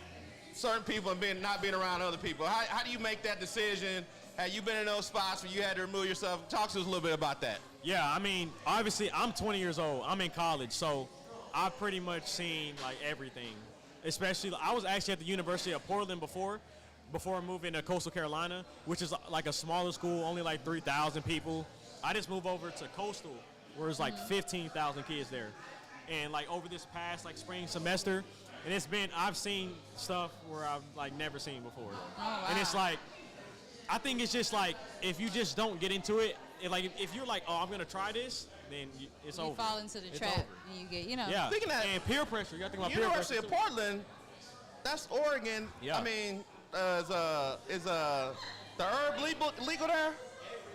certain people and not being around other people. How do you make that decision? Have you been in those spots where you had to remove yourself? Talk to us a little bit about that. Yeah, I mean, obviously, I'm 20 years old. I'm in college, so I've pretty much seen like everything. Especially, I was actually at the University of Portland before moving to Coastal Carolina, which is like a smaller school, only like 3,000 people. I just moved over to Coastal, where it's like 15,000 kids there. And like over this past like spring semester, and I've seen stuff where I've like never seen before. And it's like, I think it's just like, if you just don't get into it, like if you're like, oh, I'm gonna try this, then it's You over. fall into the It's trap, over. and you get, you know. Yeah. Speaking of that, and peer pressure, you got to think about peer University pressure. of Portland, that's Oregon. Yeah. I mean, is the herb legal there?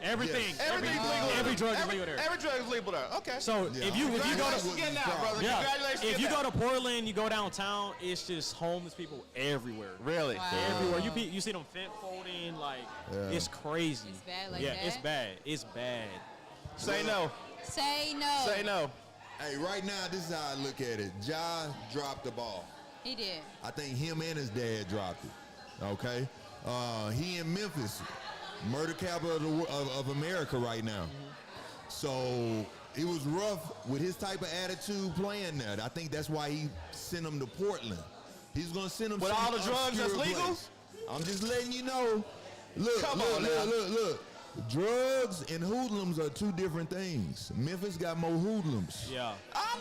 Everything. Yes. Everything's legal. Every drug is legal there. Every drug is legal there. Okay. So Yeah. if you go Congratulations to getting out, brother. yeah, Congratulations if you getting go out. to Portland, you go downtown, it's just homeless people everywhere. Really? Wow. Everywhere. You see them fence folding, like it's crazy. It's bad like yeah, that? it's bad. It's bad. Say no. Say no. Say no. Hey, right now, this is how I look at it. Ja dropped the ball. He did. I think him and his dad dropped it. Okay? He in Memphis, murder capital of America right now. So it was rough with his type of attitude playing there. I think that's why he sent him to Portland. He's going to send him With some all the drugs obscure that's legal? place. I'm just letting you know. Look. Drugs and hoodlums are two different things. Memphis got more hoodlums. Yeah.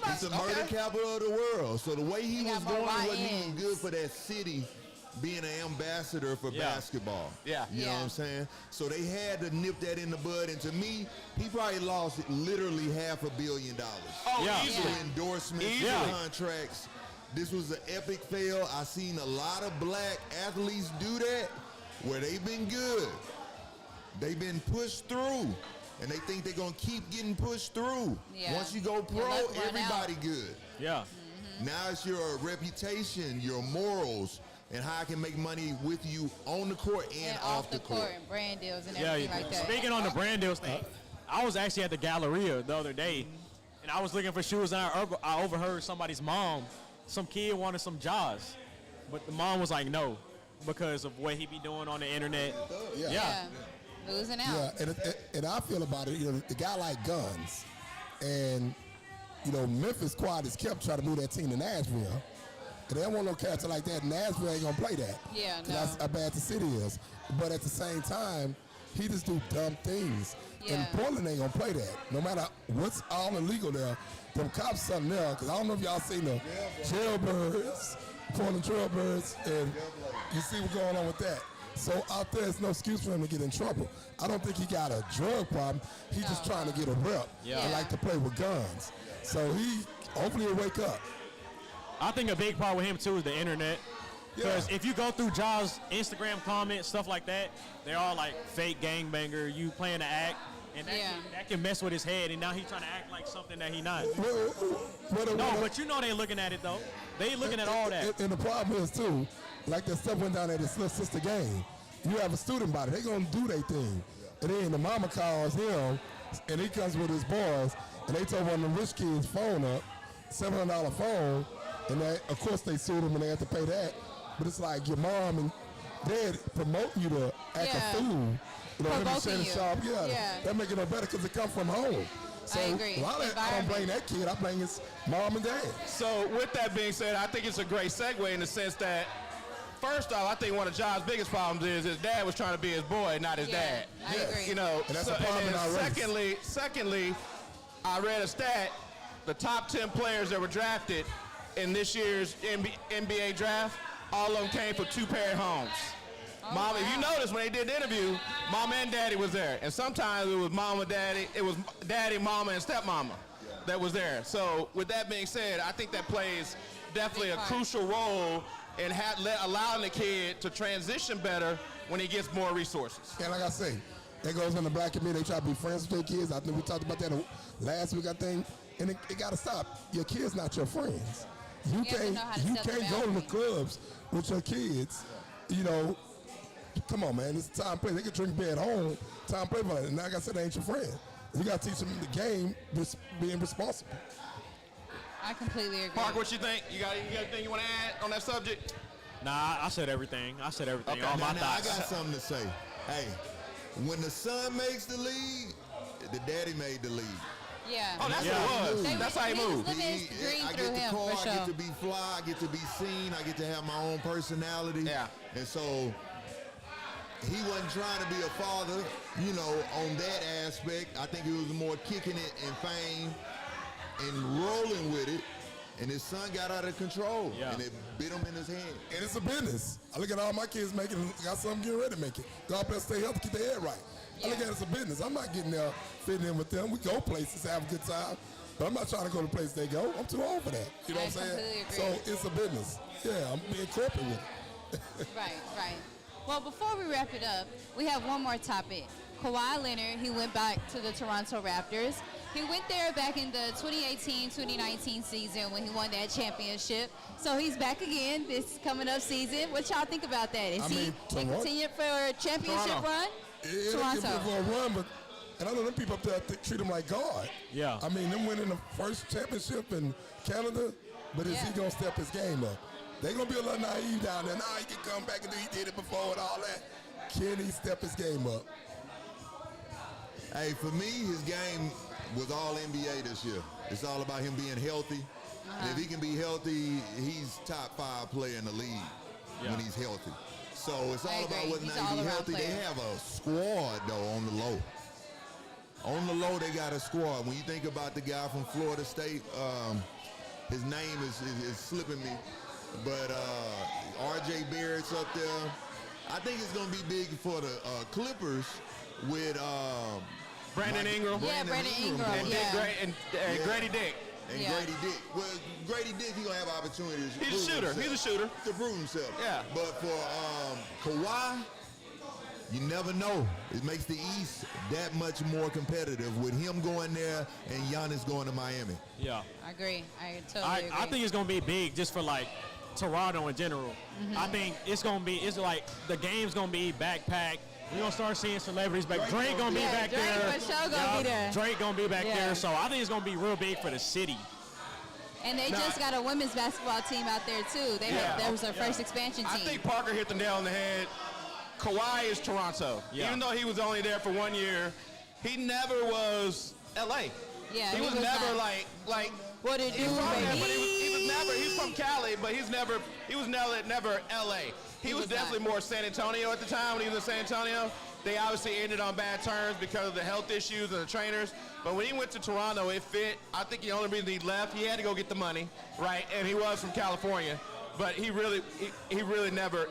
It's the murder capital of the world. So the way he was going wasn't even YNs. good for that city being an ambassador for basketball. Yeah. You know what I'm saying? So they had to nip that in the bud. And to me, he probably lost literally $500 million. Oh, Yeah. easily. For endorsements, for contracts. This was an epic fail. I seen a lot of black athletes do that where they've been good. They've been pushed through. And they think they're going to keep getting pushed through. Yeah. Once you go pro, Your luck run everybody out. good. Yeah. Now it's your reputation, your morals, and how I can make money with you on the court and off the court. and brand deals and Yeah, everything like that. speaking on the brand deals thing, I was actually at the Galleria the other day, and I was looking for shoes, and I overheard somebody's mom, some kid wanted some Jaws, but the mom was like, no, because of what he be doing on the internet. Yeah. Losing out. Yeah, and I feel about it, the guy like guns, and Memphis squad has kept trying to move that team to Nashville. And they don't want no character like that. Nashville ain't gonna play that. Yeah, no. That's how bad the city is. But at the same time, he just do dumb things. Yeah. And Portland ain't gonna play that. No matter what's all illegal there, them cops something there. Cause I don't know if y'all seen the jailbirds, Portland Trailbirds, and you see what's going on with that. So out there, it's no excuse for him to get in trouble. I don't think he got a drug problem. He's just trying to get a rep. Yeah. And like to play with guns. So hopefully he'll wake up. I think a big part with him, too, is the internet. Because if you go through Jaws' Instagram comments, stuff like that, they're all like fake gangbanger, you playing the act, and that can mess with his head, and now he's trying to act like something that he not. No, but you know they looking at it, though. They looking at all that. And the problem is, too, like that stuff went down at his little sister game. You have a student body. They going to do their thing. And then the mama calls him, and he comes with his boys, and they told one of the rich kids' phone up, $700 phone, and of course they sued him and they had to pay that. But it's like your mom and dad promoting you to act a fool. Provoking you. Shop. That make it no better because it come from home. So I agree. A lot of I don't blame that kid. I blame his mom and dad. So with that being said, I think it's a great segue in the sense that, first off, I think one of John's biggest problems is his dad was trying to be his boy, not his dad. I agree. And that's a problem in our race. Secondly, I read a stat, the top 10 players that were drafted in this year's NBA draft, all of them came from two-parent homes. Mom, if you notice when they did the interview, mama and daddy was there. And sometimes it was mama, daddy, it was daddy, mama, and stepmama that was there. So with that being said, I think that plays definitely a crucial role in allowing the kid to transition better when he gets more resources. And like I say, that goes in the black community. They try to be friends with their kids. I think we talked about that last week, I think. And it got to stop. Your kids not your friends. You can't go to the clubs with your kids. Come on, man. It's time to play. They can drink beer at home. Time to play for it. And like I said, they ain't your friend. You got to teach them the game, being responsible. I completely agree. Park, what you think? You got anything you want to add on that subject? Nah, I said everything. Okay. All my now thoughts. I got something to say. Hey, when the son makes the league, the daddy made the league. Yeah. Oh, that's what it was. That's how he moved. I get the car, I get to be fly, I get to be seen, I get to have my own personality. Yeah. And so he wasn't trying to be a father, on that aspect. I think he was more kicking it and fame and rolling with it. And his son got out of control, and it bit him in his hand. And it's a business. I look at all my kids got something getting ready to make it. God bless, stay healthy, keep their head right. I look at it as a business. I'm not getting there fitting in with them. We go places, have a good time, but I'm not trying to go to the place they go. I'm too old for that. You know what I'm saying? Agree. So it's a business. Yeah, I'm being corporate with it. Right. Well, before we wrap it up, we have one more topic. Kawhi Leonard, he went back to the Toronto Raptors. He went there back in the 2018-2019 season when he won that championship. So he's back again this coming up season. What y'all think about that? Is he continue for a championship run? Toronto. For a run, and I know them people up there treat him like God. Yeah. I mean, them winning the first championship in Canada, but is he going to step his game up? They're going to be a little naive down there. He can come back and do he did it before and all that. Can he step his game up? Hey, for me, his game was all NBA this year. It's all about him being healthy. If he can be healthy, he's top 5 player in the league when he's healthy. So it's all I about agree. whether or He's not all you be around healthy. They player. have a squad, though, on the low. On the low, they got a squad. When you think about the guy from Florida State, his name is slipping me. But R.J. Barrett's up there. I think it's going to be big for the Clippers with Brandon Ingram. Yeah, Brandon Ingram. And Yeah. Grady Dick. And Yeah. Grady Dick. Well, Grady Dick, he's going to have opportunities. to He's a prove shooter. himself. He's a shooter. To prove himself. Yeah. But for Kawhi, you never know. It makes the East that much more competitive with him going there and Giannis going to Miami. Yeah. I agree. I totally agree. I think it's gonna be big just for like Toronto in general. I think it's like the game's gonna be backpacked. We're gonna start seeing celebrities back. Drake gonna be back Drake there. for sure gonna be there. Drake gonna be back Yeah. there. So I think it's gonna be real big for the city. And they just got a women's basketball team out there too. That was their first expansion team. I think Parker hit the nail on the head. Kawhi is Toronto. Yeah. Even though he was only there for 1 year, he never was LA. Yeah, he was never not. like What it do, he's from there, but baby? he's from Cali, but he was never LA. He was was definitely not. more San Antonio at the time when he was in San Antonio. They obviously ended on bad terms because of the health issues and the trainers. But when he went to Toronto, it fit. I think the only reason he left, he had to go get the money, right? And he was from California. But he never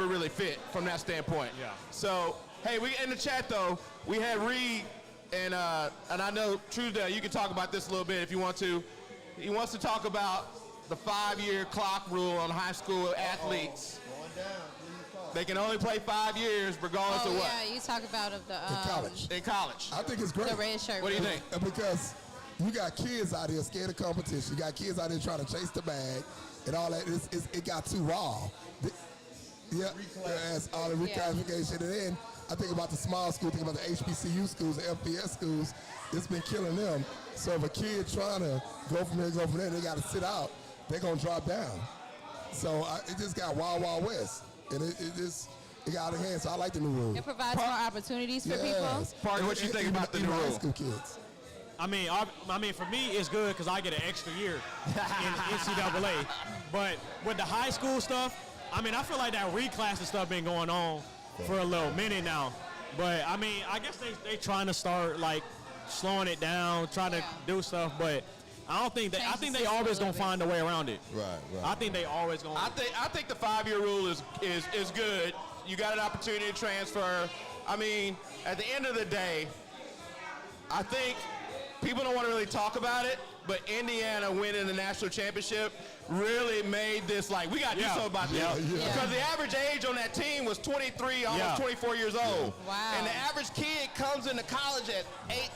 really fit from that standpoint. Yeah. So, hey, we in the chat though, we had Reed and I know Truesdale, you can talk about this a little bit if you want to. He wants to talk about the 5-year clock rule on high school athletes. They can only play 5 years regardless of what. Yeah, you talk about In college. In college. I think it's great. the red shirt. What do you think? Because you got kids out here scared of competition. You got kids out here trying to chase the bag and all that. It got too raw. As all the reclassification. And then I think about the small school, think about the HBCU schools, the FBS schools. It's been killing them. So if a kid trying to go from there, they got to sit out, they're going to drop down. So it just got wild, wild west. And it got out of hand. So I like the new rule. It provides more opportunities for people. Parker, what you think about the new high rule? school kids. I mean, for me, it's good because I get an extra year in NCAA. But with the high school stuff, I mean, I feel like that reclassing stuff been going on for a little minute now. But I mean, I guess they trying to start like slowing it down, trying to do stuff. But I don't think I think they always gonna find a way around it. Right. I think they always gonna. I think the 5-year rule is good. You got an opportunity to transfer. I mean, at the end of the day, I think people don't want to really talk about it, but Indiana winning the national championship really made this like, we got to do something about this. Because the average age on that team was 23, almost 24 years old. Wow. And the average kid comes into college at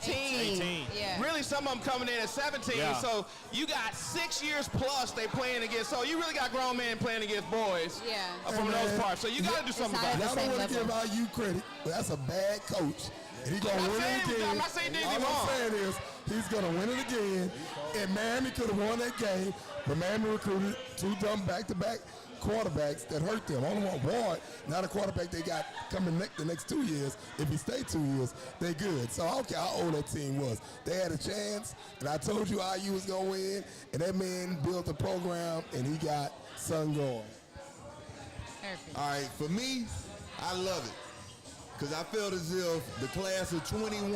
18. Yeah. Really, some of them coming in at 17. Yeah. So you got 6 years plus they playing against. So you really got grown men playing against boys from those parts. So you got to do something about Y'all it. don't want to give IU credit, but that's a bad coach. And he's going to win it again. I'm not saying anything All wrong. I'm saying is he's going to win it again. And Miami could have won that game, but Miami recruited 2 dumb back-to-back quarterbacks that hurt them. Only one Ward, not a quarterback they got coming the next 2 years. If he stayed 2 years, they good. So I don't care how old that team was. They had a chance, and I told you IU was going to win, and that man built a program, and he got son going. Perfect. All right, for me, I love it. Because I felt as if the class of 2021,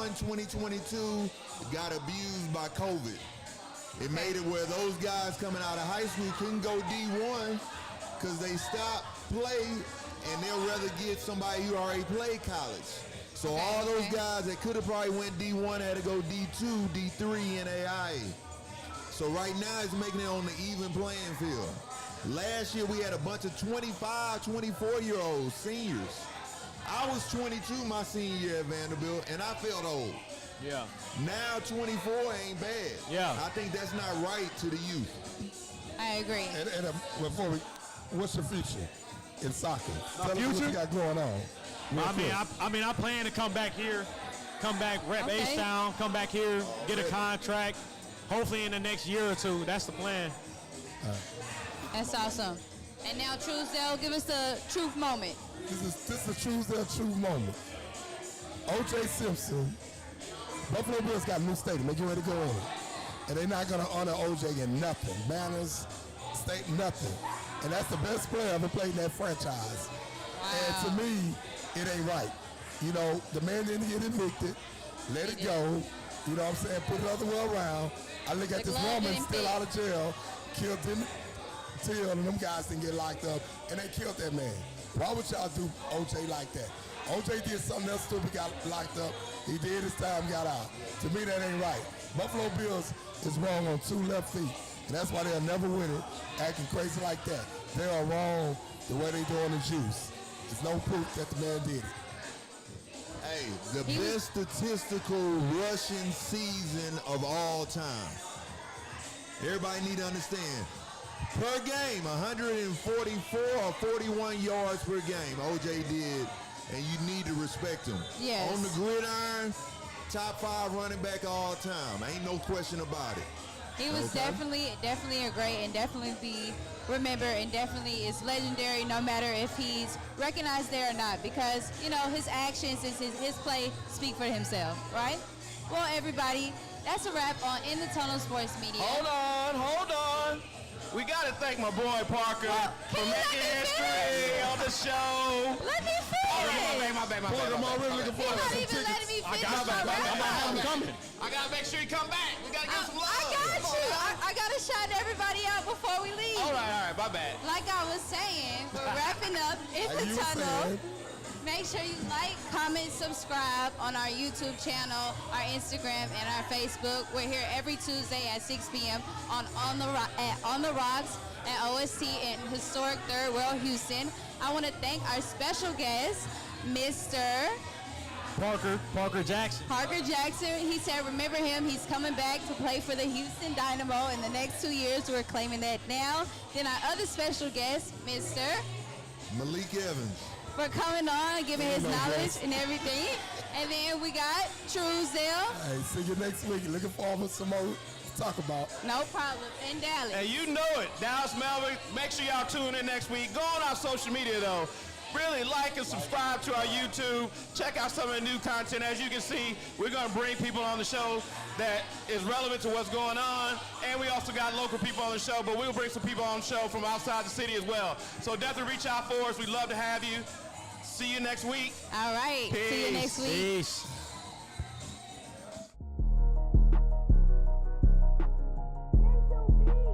2022 got abused by COVID. It made it where those guys coming out of high school couldn't go D1 because they stopped play and they'll rather get somebody who already played college. So all those guys that could have probably went D1 had to go D2, D3, NAIA. So right now it's making it on the even playing field. Last year we had a bunch of 25, 24-year-olds, seniors. I was 22 my senior year at Vanderbilt, and I felt old. Yeah. Now 24 ain't bad. Yeah. I think that's not right to the youth. I agree. And before what's your future in soccer? Tell us what future? you got going on. I plan to come back here, rep H-Town, come back here, get a contract. Hopefully in the next year or two. That's the plan. That's awesome. And now, Truesdale, give us the truth moment. This is the truth moment. O.J. Simpson, Buffalo Bills got a new stadium. They're getting ready to go in. And they're not going to honor O.J. in nothing. Banners, state, nothing. and that's the best player ever played in that franchise. And to me, it ain't right. You know, the man didn't get evicted. Let it go. You know what I'm saying? Put the other way around. I look at this woman still out of jail, killed him, Till, and them guys didn't get locked up, and they killed that man. Why would y'all do OJ like that? OJ did something else stupid, got locked up. He did his time, got out. To me, that ain't right. Buffalo Bills is wrong on 2 left feet, and that's why they'll never win it, acting crazy like that. They are wrong the way they doing the juice. There's no proof that the man did it. Hey, the best statistical rushing season of all time. Everybody need to understand. Per game, 144 or 41 yards per game, OJ did, and you need to respect him. Yes. On the gridiron, top 5 running back all time. Ain't no question about it. He was definitely a great and definitely be remembered and definitely is legendary no matter if he's recognized there or not because, you know, his actions, his play speak for himself, right? Well, everybody, that's a wrap on In the Tunnel Sports Media. Hold on. We got to thank my boy Parker for making history on the show. Let me finish. My bad. I'm already looking forward to some Even tickets. letting me finish I'm my gonna have wrap. him coming. I got to make sure you come back. We got to give some love. I got you. I got to shout everybody out before we leave. All right, my bad. Like I was saying, we're wrapping up In Like the you were Tunnel. saying. Make sure you like, comment, subscribe on our YouTube channel, our Instagram, and our Facebook. We're here every Tuesday at 6 p.m. on the Rocks at OST in historic Third World Houston. I want to thank our special guest, Mr. Parker Jackson. Parker Jackson. He said, remember him. He's coming back to play for the Houston Dynamo in the next 2 years. We're claiming that now. Then our other special guest, Mr. Malik Evans. for coming on and giving his knowledge and everything. And then we got Truesdale. Hey, see you next week. Looking forward to some more to talk about. No problem. In Dallas. And you know it, Dallas Melvin. Make sure y'all tune in next week. Go on our social media, though. Really like and subscribe to our YouTube. Check out some of the new content. As you can see, we're going to bring people on the show that is relevant to what's going on. And we also got local people on the show, but we'll bring some people on the show from outside the city as well. So definitely reach out for us. We'd love to have you. See you next week. All right. See you next week. Peace.